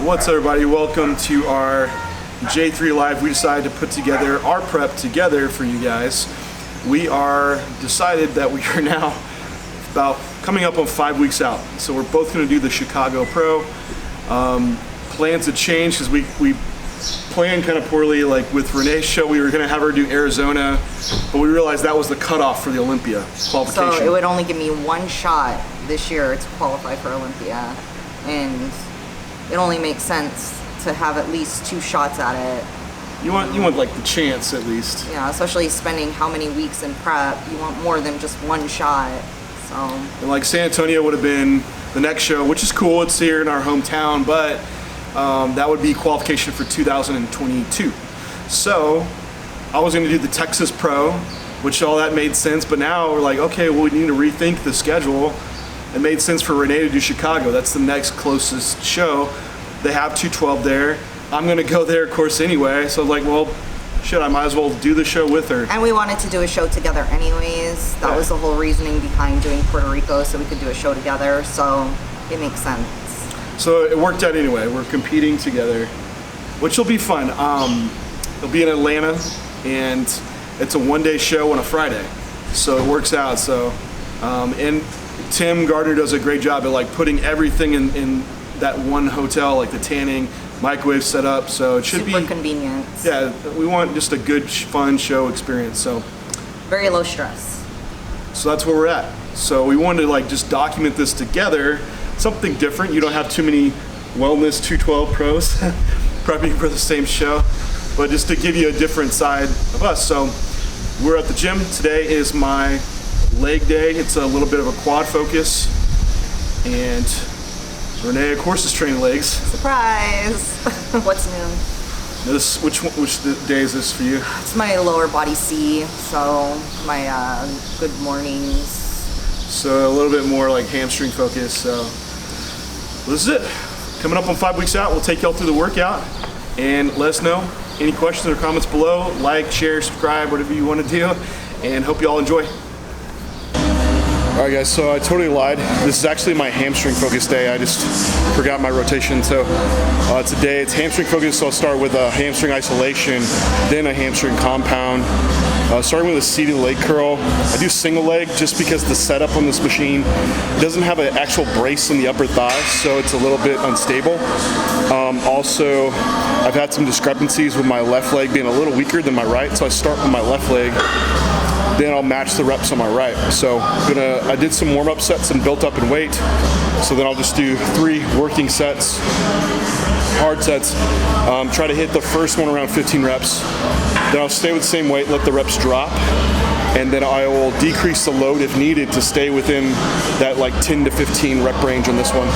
What's up, everybody? Welcome to our J3 Live. We decided to put together our prep together for you guys. We are decided that we are now about coming up on 5 weeks out. So we're both going to do the Chicago Pro. Plans had changed because we planned kind of poorly. Like with Renee's show, we were going to have her do Arizona, but we realized that was the cutoff for the Olympia qualification. So it would only give me one shot this year to qualify for Olympia, and it only makes sense to have at least 2 shots at it. You want like the chance at least. Yeah, especially spending how many weeks in prep. You want more than just one shot. So. And like San Antonio would have been the next show, which is cool. It's here in our hometown, but that would be qualification for 2022. So I was going to do the Texas Pro, which all that made sense. But now we're like, okay, well, we need to rethink the schedule. It made sense for Renee to do Chicago. That's the next closest show. They have 212 there. I'm gonna go there, of course, anyway. So I was like, well, shit, I might as well do the show with her. And we wanted to do a show together anyways. That was the whole reasoning behind doing Puerto Rico, so we could do a show together. So it makes sense. So it worked out anyway. We're competing together, which will be fun. It'll be in Atlanta, and it's a one-day show on a Friday. So it works out. So, and Tim Gardner does a great job at like putting everything in that one hotel, like the tanning, microwave set up, so it should be super convenient. Yeah, we want just a good, fun show experience. So very low stress. So that's where we're at. So we wanted to like just document this together, something different. You don't have too many wellness 212 pros prepping for the same show, but just to give you a different side of us. So we're at the gym. Today is my leg day. It's a little bit of a quad focus, and Renee, of course, is training legs. Surprise! What's new? Which day is this for you? It's my lower body C, so my good mornings. So a little bit more like hamstring focus. So this is it. Coming up on 5 weeks out, we'll take y'all through the workout and let us know any questions or comments below. Like, share, subscribe, whatever you want to do, and hope you all enjoy. Alright guys, so I totally lied. This is actually my hamstring focus day. I just forgot my rotation. So today it's hamstring focus, so I'll start with a hamstring isolation, then a hamstring compound. Starting with a seated leg curl. I do single leg just because the setup on this machine doesn't have an actual brace in the upper thigh, so it's a little bit unstable. Also, I've had some discrepancies with my left leg being a little weaker than my right, so I start with my left leg. Then I'll match the reps on my right. So I did some warm-up sets and built up in weight. So then I'll just do 3 working sets, hard sets. Try to hit the first one around 15 reps. Then I'll stay with the same weight, let the reps drop. And then I will decrease the load if needed to stay within that like 10 to 15 rep range on this one.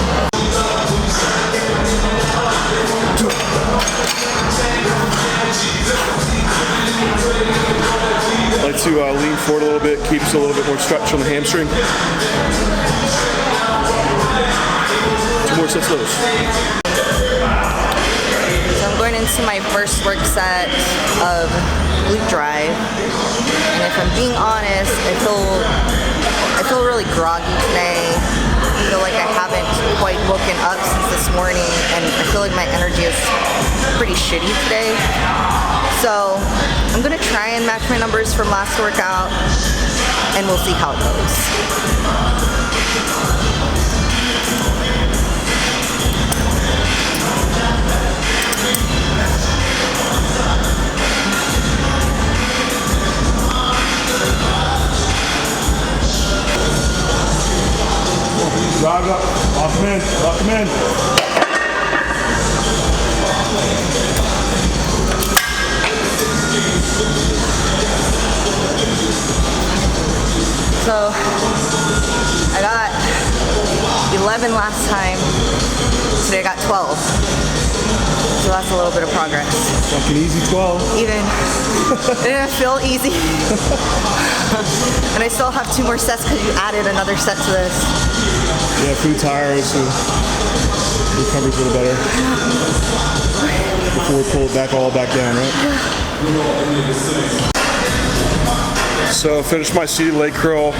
I like to lean forward a little bit, keeps a little bit more stretch on the hamstring. 2 more sets of those. So I'm going into my first work set of Glute Drive, and if I'm being honest, I feel really groggy today. I feel like I haven't quite woken up since this morning, and I feel like my energy is pretty shitty today. So I'm gonna try and match my numbers from last workout, and we'll see how it goes. Drive up, lock him in, lock him in. So I got 11 last time. Today I got 12. So that's a little bit of progress. Fucking easy 12. Even. It didn't feel easy. And I still have 2 more sets because you added another set to this. Yeah, food tires, so it recovers a little better. Before we pull it back all back down, right? So finished my seated leg curl.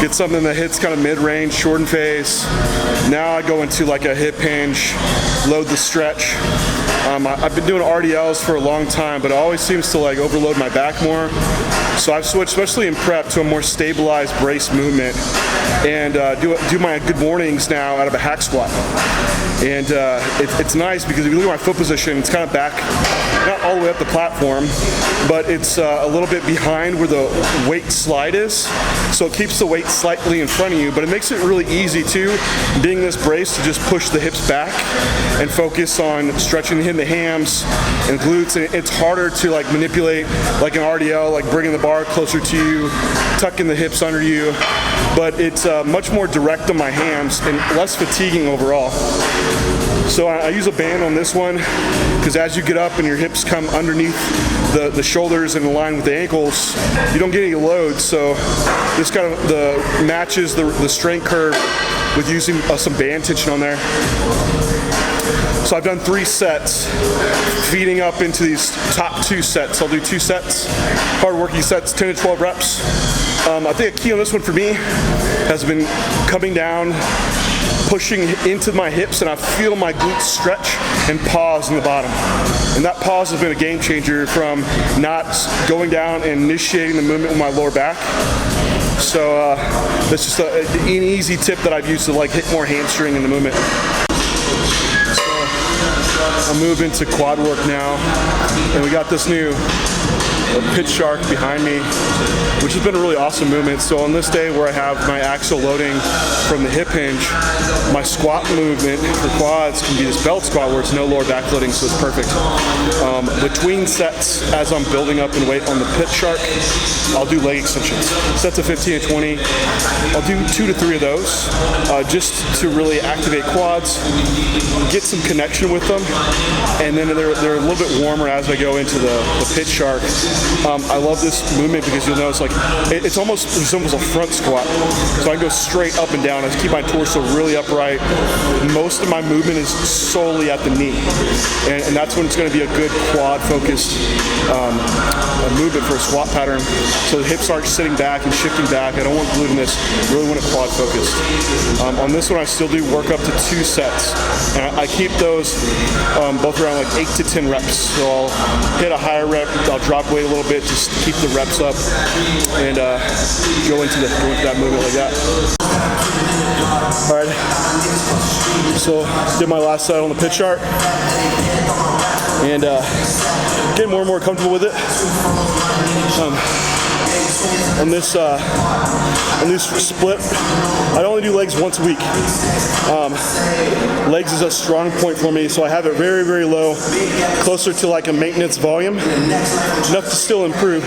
get something that hits kind of mid-range, shorten phase. Now I go into like a hip hinge, load the stretch. I've been doing RDLs for a long time, but it always seems to like overload my back more. So I've switched, especially in prep, to a more stabilized brace movement, and do my good mornings now out of a hack squat. And it's nice because if you look at my foot position, it's kind of back, not all the way up the platform, but it's a little bit behind where the weight slide is. So it keeps the weight slightly in front of you, but it makes it really easy too, being this brace, to just push the hips back and focus on stretching the hams and glutes. And it's harder to like manipulate like an RDL, like bringing the bar closer to you, tucking the hips under you, but it's much more direct on my hams and less fatiguing overall. So I use a band on this one because as you get up and your hips come underneath the shoulders and align with the ankles, you don't get any load. So this kind of matches the strength curve with using some band tension on there. So I've done 3 sets, feeding up into these top 2 sets. I'll do 2 sets, hard working sets, 10 to 12 reps. I think a key on this one for me has been coming down, pushing into my hips, and I feel my glutes stretch and pause in the bottom. And that pause has been a game changer from not going down and initiating the movement with my lower back. So that's just an easy tip that I've used to like hit more hamstring in the movement. I'll move into quad work now, and we got this new pitch shark behind me, which has been a really awesome movement. So on this day where I have my axial loading from the hip hinge, my squat movement for quads can be this belt squat where it's no lower back loading, so it's perfect. Between sets, as I'm building up in weight on the pitch shark, I'll do leg extensions. Sets of 15 and 20. I'll do 2 to 3 of those just to really activate quads, get some connection with them, and then they're a little bit warmer as I go into the pitch shark. I love this movement because you'll notice like it's almost resembles a front squat. So I go straight up and down. I keep my torso really upright. Most of my movement is solely at the knee, and that's when it's going to be a good quad focused movement for a squat pattern. So the hips aren't sitting back and shifting back. I don't want gluteus. I really want it quad focused. On this one, I still do work up to 2 sets, and I keep those both around like 8 to 10 reps. So I'll hit a higher rep. I'll drop weight a little bit just to keep the reps up and go into that movement like that. All right, so did my last set on the pitch shark and getting more and more comfortable with it. On this split, I only do legs once a week. Legs is a strong point for me, so I have it very, very low, closer to like a maintenance volume, enough to still improve.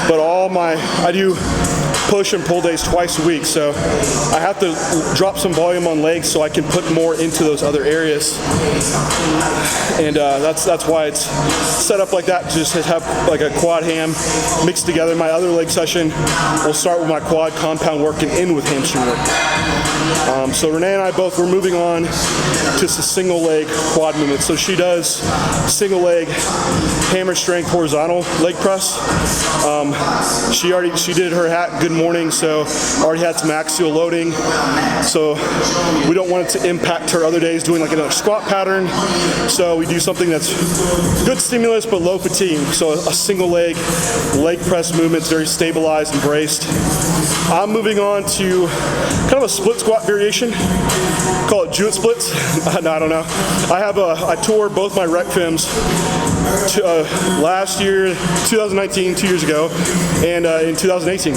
But I do push and pull days twice a week, so I have to drop some volume on legs so I can put more into those other areas. And that's why it's set up like that, to just have like a quad ham mixed together. My other leg session will start with my quad compound work and end with hamstring work. So Renee and I both, we're moving on to a single leg quad movement. So she does single leg hammer strength horizontal leg press. She did her hat good morning, so already had some axial loading. So we don't want it to impact her other days doing like another squat pattern. So we do something that's good stimulus but low fatigue. So a single leg press movement, it's very stabilized and braced. I'm moving on to kind of a split squat variation. Call it Jewett splits. No, I don't know. I tore both my rec fins last year, 2019, 2 years ago, and in 2018.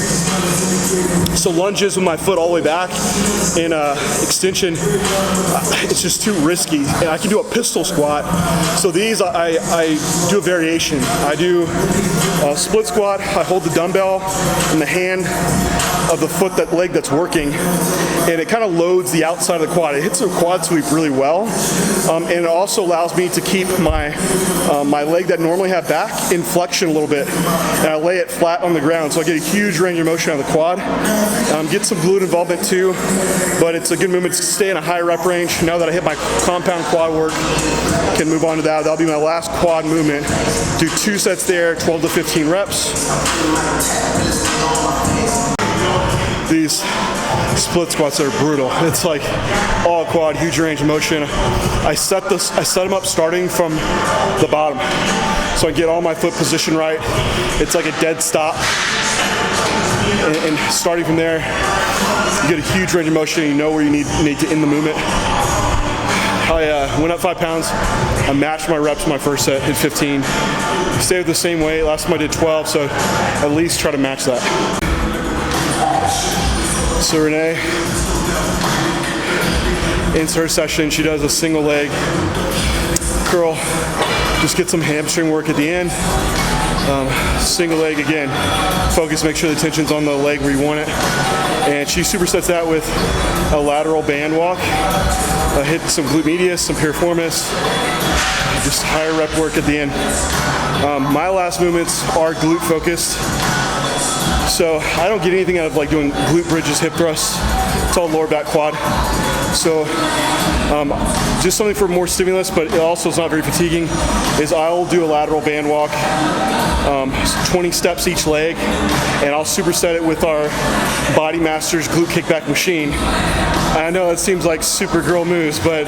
So lunges with my foot all the way back and extension, it's just too risky. And I can do a pistol squat. So these, I do a variation. I do a split squat. I hold the dumbbell in the hand of the foot, that leg that's working, and it kind of loads the outside of the quad. It hits the quad sweep really well, and it also allows me to keep my leg that normally have back in flexion a little bit, and I lay it flat on the ground, so I get a huge range of motion on the quad. Get some glute involvement too, but it's a good movement to stay in a high rep range. Now that I hit my compound quad work, can move on to that. That'll be my last quad movement. Do 2 sets there, 12 to 15 reps. these split squats are brutal. It's like all quad, huge range of motion. I set them up starting from the bottom, so I get all my foot position right. It's like a dead stop, and starting from there, you get a huge range of motion. And you know where you need to end the movement. I went up 5 pounds. I matched my reps my first set, hit 15. Stayed with the same weight. Last time I did 12, so at least try to match that. So Renee, in her session, she does a single leg curl. Just get some hamstring work at the end. Single leg again. Focus, make sure the tension's on the leg where you want it. And she supersets that with a lateral band walk. Hit some glute medius, some piriformis. Just higher rep work at the end. My last movements are glute focused. So I don't get anything out of like doing glute bridges, hip thrusts. It's all lower back quad. So just something for more stimulus, but it also is not very fatiguing, is I'll do a lateral band walk, 20 steps each leg, and I'll superset it with our Body Masters glute kickback machine. I know it seems like super girl moves, but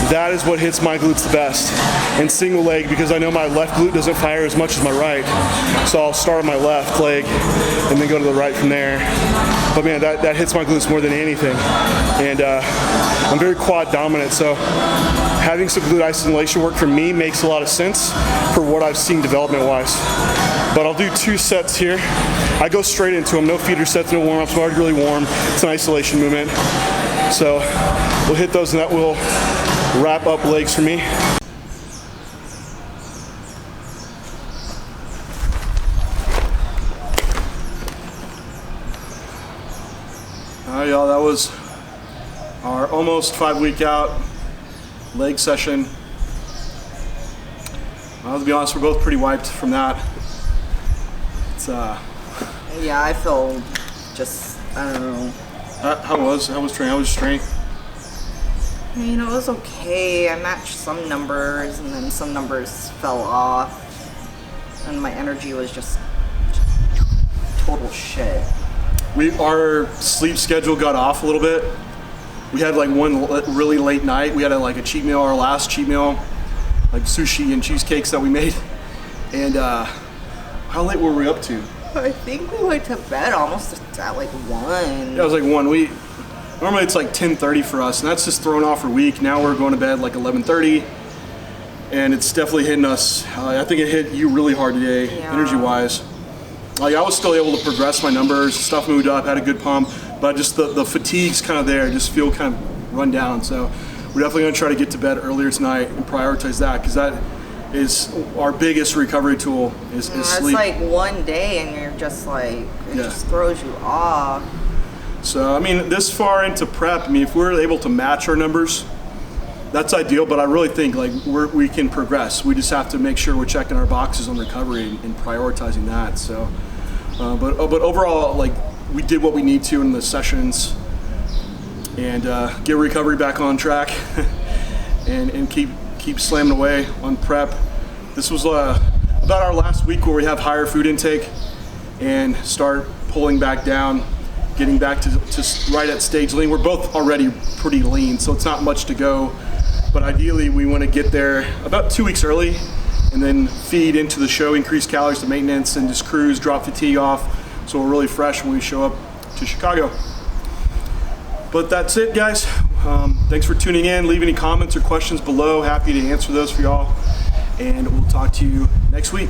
that is what hits my glutes the best. And single leg, because I know my left glute doesn't fire as much as my right. So I'll start on my left leg and then go to the right from there. But man, that hits my glutes more than anything. And I'm very quad dominant, so having some glute isolation work for me makes a lot of sense for what I've seen development-wise. But I'll do 2 sets here. I go straight into them, no feeder sets, no warm-ups. I'm already really warm. It's an isolation movement. So we'll hit those and that will wrap up legs for me. All right, y'all, that was our almost 5-week out leg session. Well, to be honest, we're both pretty wiped from that. It's Yeah, I feel just, I don't know. How was training? How was your strength? I mean, it was okay. I matched some numbers, and then some numbers fell off, and my energy was just total shit. Our sleep schedule got off a little bit. We had like one really late night. We had a cheat meal, our last cheat meal, like sushi and cheesecakes that we made. And how late were we up to? I think we went to bed almost at like 1. Yeah, it was like 1. Normally it's like 10:30 for us, and that's just thrown off for a week. Now we're going to bed like 11:30, and it's definitely hitting us. I think it hit you really hard today, yeah. energy-wise. Like I was still able to progress my numbers, stuff moved up, had a good pump, but just the fatigue's kind of there, just feel kind of run down. So we're definitely gonna try to get to bed earlier tonight and prioritize that, because that is our biggest recovery tool is sleep. It's like one day and you're just like, it just throws you off. So, I mean, this far into prep, I mean, if we're able to match our numbers, that's ideal, but I really think like we can progress. We just have to make sure we're checking our boxes on recovery and prioritizing that. So, but overall, like we did what we need to in the sessions, and get recovery back on track, and keep slamming away on prep. This was about our last week where we have higher food intake and start pulling back down, getting back to right at stage lean. We're both already pretty lean, so it's not much to go. But ideally, we want to get there about 2 weeks early and then feed into the show, increase calories to maintenance, and just cruise, drop fatigue off, so we're really fresh when we show up to Chicago. But that's it, guys. Thanks for tuning in. Leave any comments or questions below. Happy to answer those for y'all. And we'll talk to you next week.